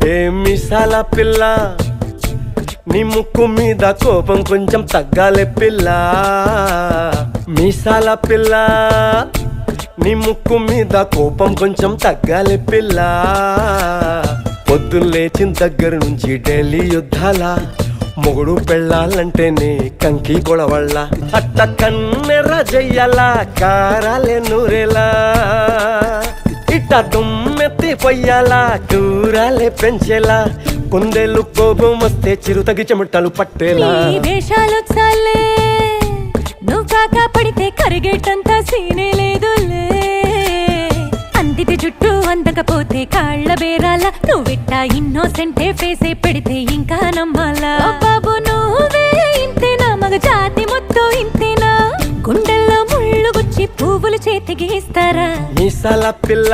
ఏ మిసాల పిల్ల నీ ముక్కు మీద కోపం కొంచెం తగ్గాలే పిల్ల మీసాల పిల్ల నీ ముక్కు మీద కోపం కొంచెం తగ్గాలే పిల్ల పొద్దున్న లేచిన దగ్గర నుంచి డైలీ యుద్ధాల మొగుడు పెళ్ళాలంటేనే కంకి గొడవళ్ళ అట్ట కన్నెర్ర జయ్యలా కారాలే నూరేలా ఇట్ట దుమ్మెత్తి పొయ్యాలా కూరాలే పెంచేలా కొందేళ్ళు కోపం వస్తే చిరుతగి చెమటలు పట్టేలా వేషాలు చాలే నువ్వు కాక పడితే కరిగేటంత సీనే లేదులే అందిటి జుట్టు అందకపోతే కాళ్ళ బేరాల నువ్విట్ట ఇన్నోసెంటే ఫేసే పెడితే ఇంకా నమ్మాలా బాబు నువ్వే ఇంతేనా మగ జాతి మొత్తం ఇంతేనా గుండెల్లో ముళ్ళు గుచ్చి పువ్వులు చేతికి ఇస్తారా మీసాల పిల్ల